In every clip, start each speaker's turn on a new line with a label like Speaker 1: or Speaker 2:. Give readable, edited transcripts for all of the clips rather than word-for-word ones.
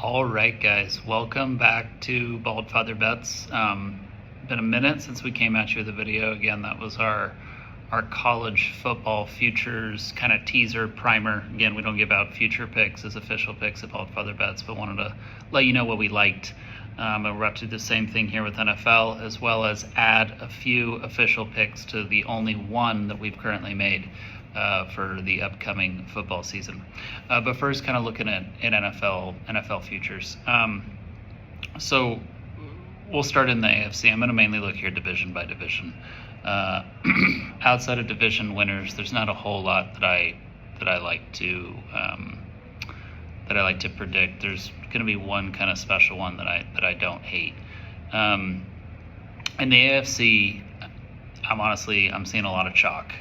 Speaker 1: All right, guys, welcome back to Bald Feather Bets. Been a minute since we came at you with a video. Again, that was our college football futures kind of teaser primer. Again, we don't give out future picks as official picks at Bald Feather Bets, but wanted to let you know what we liked. And we're up to the same thing here with NFL, as well as add a few official picks to the only one that we've currently made for the upcoming football season. But first, kind of looking at NFL futures. So we'll start in the AFC. I'm going to mainly look here division by division. Outside of division winners, there's not a whole lot that I like to predict. There's going to be one kind of special one that I don't hate. In the AFC, I'm seeing a lot of chalk.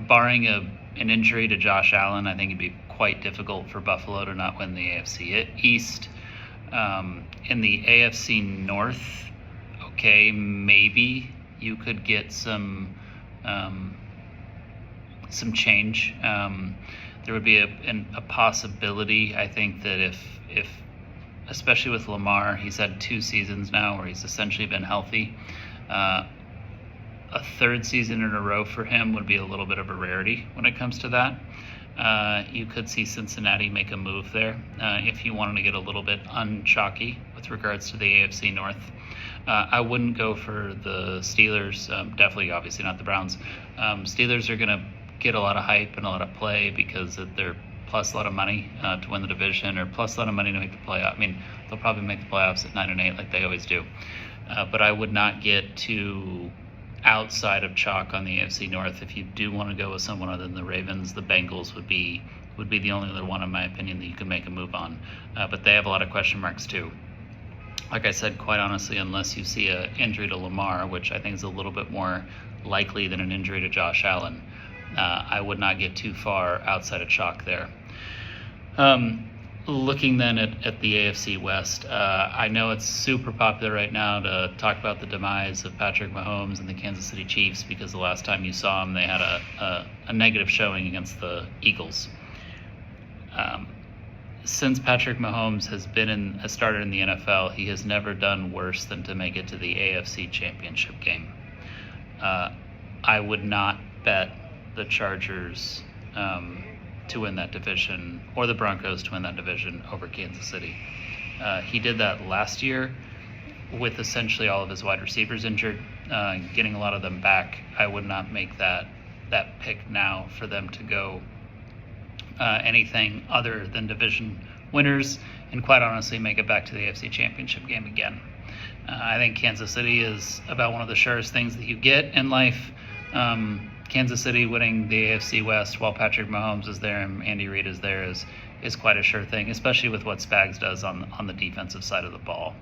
Speaker 1: Barring an injury to Josh Allen, I think it'd be quite difficult for Buffalo to not win the AFC East. In the AFC North, okay, maybe you could get some change. There would be a possibility, I think, that if especially with Lamar, he's had 2 seasons now where he's essentially been healthy. A third season in a row for him would be a little bit of a rarity when it comes to that. You could see Cincinnati make a move there if you wanted to get a little bit unchalky with regards to the AFC North. I wouldn't go for the Steelers, definitely obviously not the Browns. Steelers are going to get a lot of hype and a lot of play because they're plus a lot of money to win the division, or plus a lot of money to make the playoff. I mean, they'll probably make the playoffs at 9-8 like they always do. But I would not get too outside of chalk on the AFC North. If you do want to go with someone other than the Ravens, the Bengals would be the only other one, in my opinion, that you can make a move on. But they have a lot of question marks too. Like I said, quite honestly, unless you see an injury to Lamar, which I think is a little bit more likely than an injury to Josh Allen, I would not get too far outside of chalk there. Looking then at the AFC West, I know it's super popular right now to talk about the demise of Patrick Mahomes and the Kansas City Chiefs, because the last time you saw them, they had a negative showing against the Eagles. Since Patrick Mahomes has been a starter in the NFL, he has never done worse than to make it to the AFC Championship game. I would not bet the Chargers to win that division, or the Broncos to win that division, over Kansas City. He did that last year with essentially all of his wide receivers injured, getting a lot of them back. I would not make that pick now for them to go anything other than division winners, and quite honestly make it back to the AFC Championship game again. I think Kansas City is about one of the surest things that you get in life. Kansas City winning the AFC West while Patrick Mahomes is there and Andy Reid is there is quite a sure thing, especially with what Spags does on the defensive side of the ball.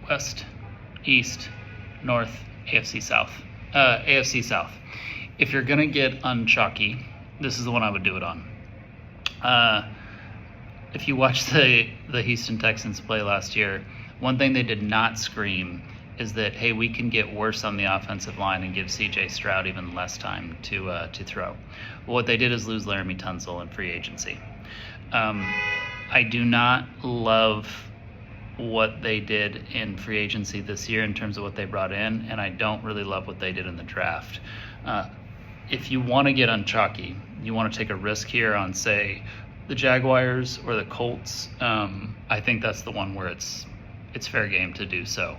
Speaker 1: West, East, North, AFC South. AFC South. If you're going to get unchalky, this is the one I would do it on. If you watch the Houston Texans play last year, one thing they did not scream is that, hey, we can get worse on the offensive line and give CJ Stroud even less time to throw. Well, what they did is lose Laramie Tunsil in free agency. I do not love what they did in free agency this year in terms of what they brought in, and I don't really love what they did in the draft. If you want to get unchalky, you want to take a risk here on, say, the Jaguars or the Colts, I think that's the one where it's fair game to do so.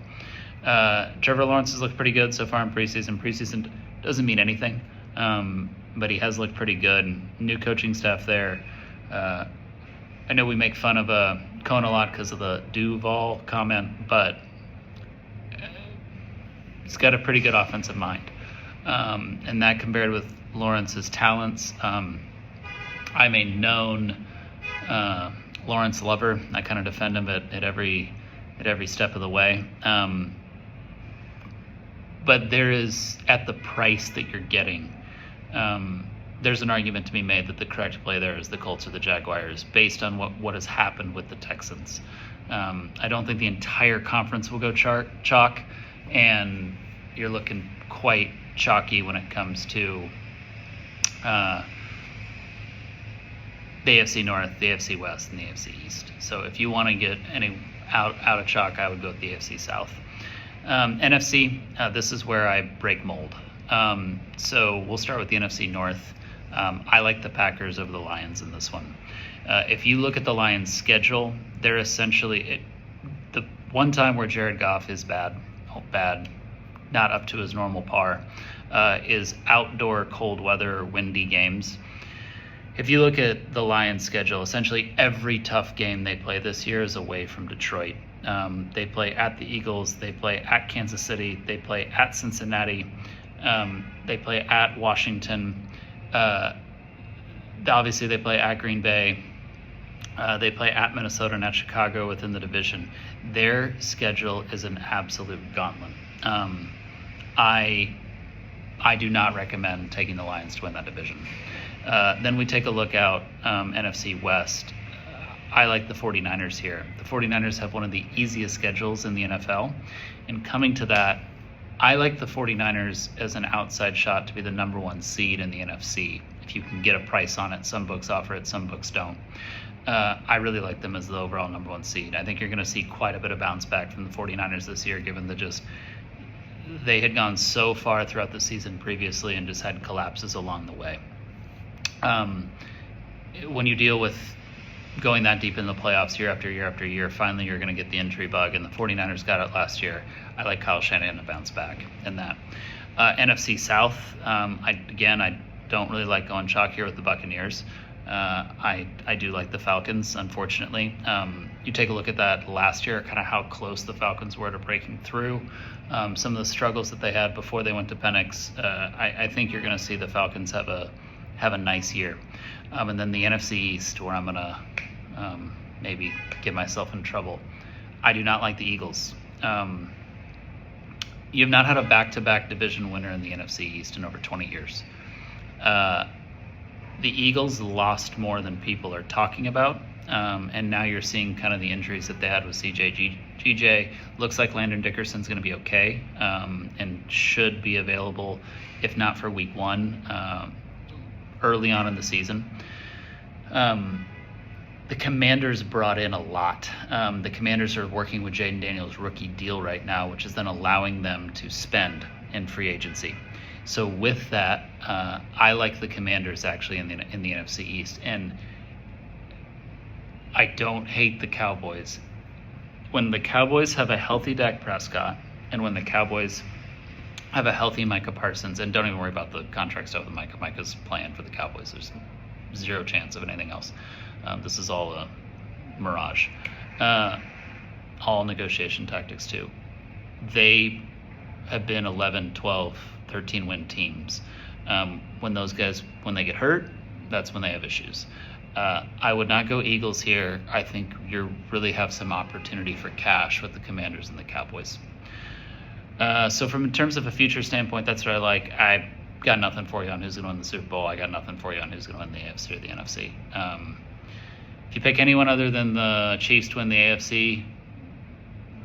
Speaker 1: Trevor Lawrence has looked pretty good so far in preseason. Preseason doesn't mean anything, but he has looked pretty good. New coaching staff there. I know we make fun of Cohen a lot because of the Duval comment, but he's got a pretty good offensive mind. And that compared with Lawrence's talents, I'm a known Lawrence lover. I kind of defend him at every step of the way. But there is, at the price that you're getting, there's an argument to be made that the correct play there is the Colts or the Jaguars, based on what has happened with the Texans. I don't think the entire conference will go chalk, and you're looking quite chalky when it comes to the AFC North, the AFC West, and the AFC East. So if you want to get any out of chalk, I would go with the AFC South. NFC, this is where I break mold. So we'll start with the NFC North. I like the Packers over the Lions in this one. If you look at the Lions' schedule, they're essentially the one time where Jared Goff is bad, not up to his normal par, is outdoor cold weather, windy games. If you look at the Lions' schedule, essentially every tough game they play this year is away from Detroit. They play at the Eagles, they play at Kansas City, they play at Cincinnati, they play at Washington. Obviously, they play at Green Bay. They play at Minnesota and at Chicago within the division. Their schedule is an absolute gauntlet. I do not recommend taking the Lions to win that division. Then we take a look out NFC West. I like the 49ers here. The 49ers have one of the easiest schedules in the NFL. And coming to that, I like the 49ers as an outside shot to be the number one seed in the NFC. If you can get a price on it, some books offer it, some books don't. I really like them as the overall number one seed. I think you're going to see quite a bit of bounce back from the 49ers this year, given they had gone so far throughout the season previously and just had collapses along the way. When you deal with going that deep in the playoffs year after year after year, finally you're going to get the injury bug, and the 49ers got it last year. I like Kyle Shanahan to bounce back in that. NFC South, I don't really like going chalk here with the Buccaneers. I do like the Falcons, unfortunately. You take a look at that last year, kind of how close the Falcons were to breaking through. Some of the struggles that they had before they went to Penix. I think you're going to see the Falcons have a nice year. And then the NFC East, where I'm going to maybe get myself in trouble. I do not like the Eagles. You have not had a back-to-back division winner in the NFC East in over 20 years. The Eagles lost more than people are talking about, and now you're seeing kind of the injuries that they had with GJ. Looks like Landon Dickerson's going to be okay, and should be available, if not for week 1, early on in the season. The Commanders brought in a lot. The Commanders are working with Jaden Daniels' rookie deal right now, which is then allowing them to spend in free agency. So with that, I like the Commanders actually in the NFC East, and I don't hate the Cowboys. When the Cowboys have a healthy Dak Prescott, and when the Cowboys have a healthy Micah Parsons, and don't even worry about the contract stuff with Micah. Micah's playing for the Cowboys. There's zero chance of anything else. This is all a mirage. All negotiation tactics too. They have been 11, 12, 13 win teams. When those guys, when they get hurt, that's when they have issues. I would not go Eagles here. I think you really have some opportunity for cash with the Commanders and the Cowboys. So in terms of a future standpoint, that's what I like. I got nothing for you on who's going to win the Super Bowl. I got nothing for you on who's going to win the AFC or the NFC. If you pick anyone other than the Chiefs to win the AFC,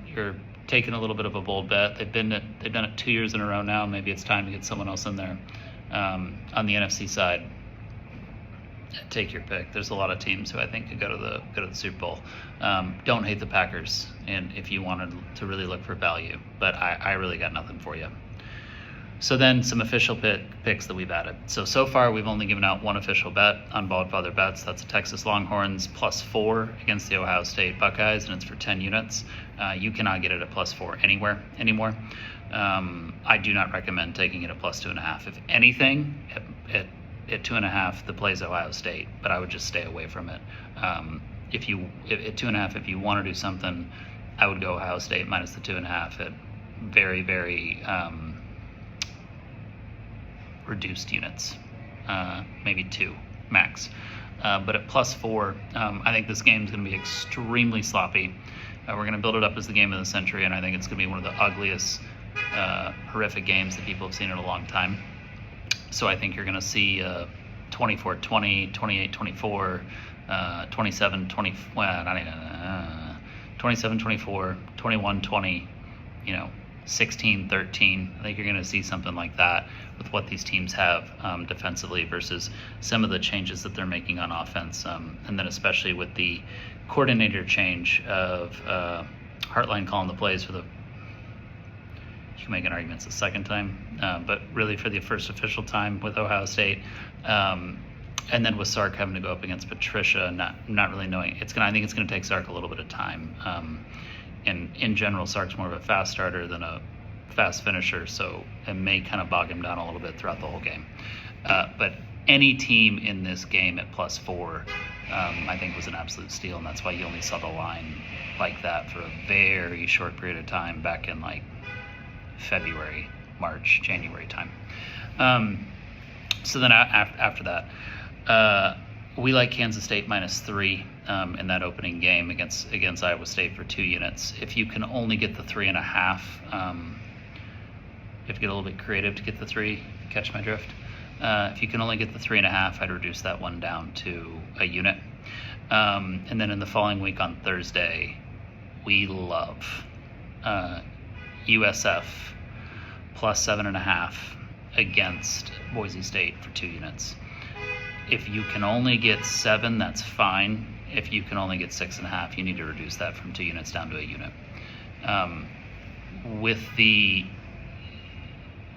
Speaker 1: you're taking a little bit of a bold bet. They've done it 2 years in a row now. Maybe it's time to get someone else in there. On the NFC side, take your pick. There's a lot of teams who I think could go to the Super Bowl. Don't hate the Packers, and if you wanted to really look for value, but I really got nothing for you. So then some official picks that we've added. So far we've only given out one official bet on Bald Father Bets. That's the Texas Longhorns +4 against the Ohio State Buckeyes, and it's for 10 units. You cannot get it at +4 anywhere anymore. I do not recommend taking it at +2.5. If anything, at 2.5, the play's Ohio State, but I would just stay away from it. At 2.5, if you want to do something, I would go Ohio State minus the 2.5 at very, very reduced units, maybe 2 max. But at +4, I think this game is going to be extremely sloppy. We're going to build it up as the game of the century, and I think it's going to be one of the ugliest, horrific games that people have seen in a long time. So I think you're going to see 24-20, 28-24, 27-20, 27-24, 21-20, 16-13. I think you're going to see something like that with what these teams have defensively versus some of the changes that they're making on offense. And then especially with the coordinator change of Hartline calling the plays for the, you can make an argument it's the second time, but really for the first official time with Ohio State. And then with Sark having to go up against Patricia, not really knowing, I think it's going to take Sark a little bit of time. And in general, Sark's more of a fast starter than a fast finisher, so it may kind of bog him down a little bit throughout the whole game. But any team in this game at +4, I think was an absolute steal, and that's why you only saw the line like that for a very short period of time back in like February, March, January time. So then after that, we like Kansas State -3 in that opening game against Iowa State for 2 units. If you can only get the 3.5, you have to get a little bit creative to get the 3. Catch my drift? If you can only get the 3.5, I'd reduce that one down to a unit. And then in the following week on Thursday, we love USF +7.5 against Boise State for 2 units. If you can only get 7, that's fine. If you can only get 6.5, you need to reduce that from 2 units down to a unit.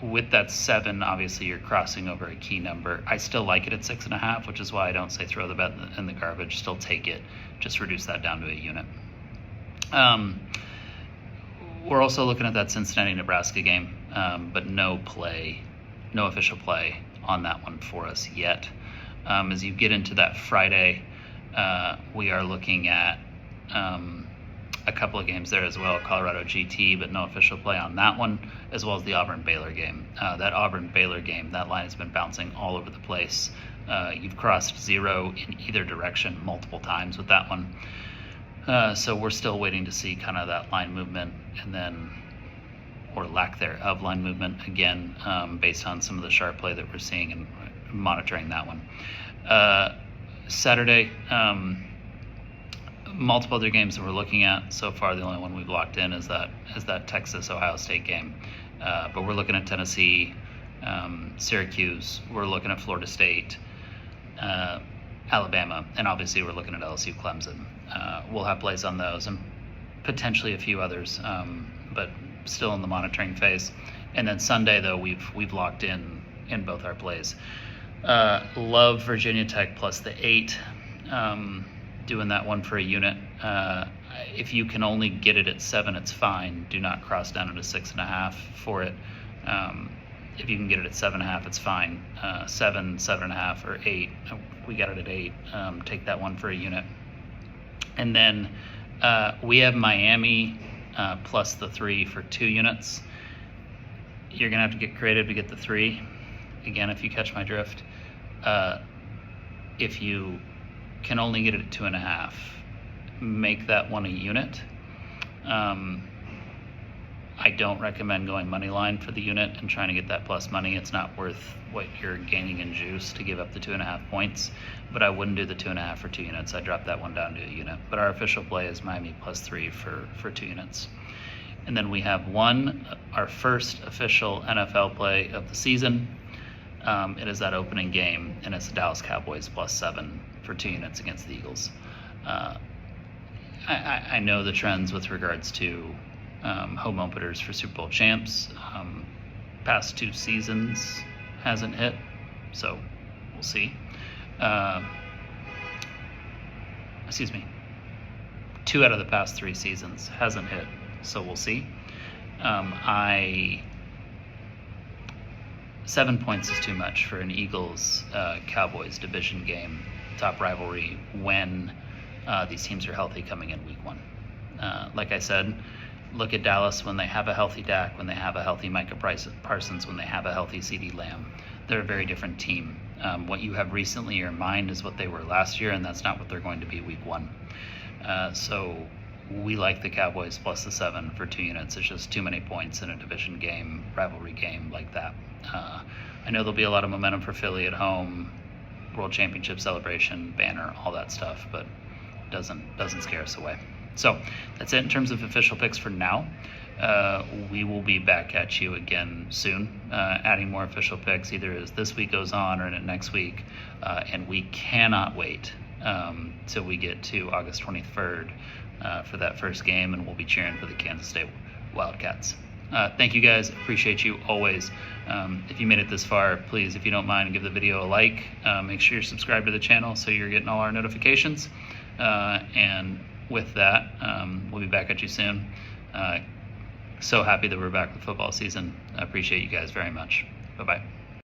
Speaker 1: With that 7, obviously you're crossing over a key number. I still like it at 6.5, which is why I don't say throw the bet in the garbage. Still take it. Just reduce that down to a unit. We're also looking at that Cincinnati-Nebraska game, but no official play on that one for us yet. As you get into that Friday, we are looking at a couple of games there as well, Colorado GT, but no official play on that one, as well as the Auburn-Baylor game. That Auburn-Baylor game, that line has been bouncing all over the place. You've crossed 0 in either direction multiple times with that one. So we're still waiting to see kind of that line movement and then, or lack thereof line movement again, based on some of the sharp play that we're seeing and monitoring that one. Saturday, multiple other games that we're looking at. So far, the only one we've locked in is that Texas-Ohio State game. But we're looking at Tennessee, Syracuse. We're looking at Florida State, Alabama, and obviously we're looking at LSU, Clemson. We'll have plays on those and potentially a few others, but still in the monitoring phase. And then Sunday, though, we've locked in both our plays. Love Virginia Tech plus the 8. Doing that one for a unit. If you can only get it at 7, it's fine. Do not cross down into 6.5 for it. If you can get it at 7.5, it's fine. 7, 7.5, or 8. We got it at 8. Take that one for a unit. And then we have Miami plus the 3 for 2 units. You're gonna have to get creative to get the 3. Again, if you catch my drift. If you can only get it at 2.5, make that one a unit. I don't recommend going money line for the unit and trying to get that plus money. It's not worth what you're gaining in juice to give up the 2.5 points, but I wouldn't do the 2.5 for 2 units. I drop that one down to a unit. But our official play is Miami plus 3 for 2 units. And then we have our first official NFL play of the season. It is that opening game, and it's the Dallas Cowboys plus 7 for 2 units against the Eagles. I know the trends with regards to home openers for Super Bowl champs. Past 2 seasons hasn't hit, so we'll see. 2 out of the past 3 seasons hasn't hit, so we'll see. 7 points is too much for an Eagles Cowboys division game, top rivalry, when these teams are healthy coming in week 1. Like I said, look at Dallas when they have a healthy Dak, when they have a healthy Micah Parsons, when they have a healthy CeeDee Lamb. They're a very different team. What you have recently in your mind is what they were last year, and that's not what they're going to be week 1. So we like the Cowboys plus the 7 for 2 units. It's just too many points in a division game, rivalry game like that. I know there'll be a lot of momentum for Philly at home, World Championship celebration, banner, all that stuff, but doesn't scare us away. So that's it in terms of official picks for now. we will be back at you again soon, adding more official picks either as this week goes on or next week. And we cannot wait till we get to August 23rd for that first game, and we'll be cheering for the Kansas State Wildcats. Thank you guys. Appreciate you always. If you made it this far, please, if you don't mind, give the video a like. Make sure you're subscribed to the channel so you're getting all our notifications. And with that, we'll be back at you soon. So happy that we're back with football season. I appreciate you guys very much. Bye-bye.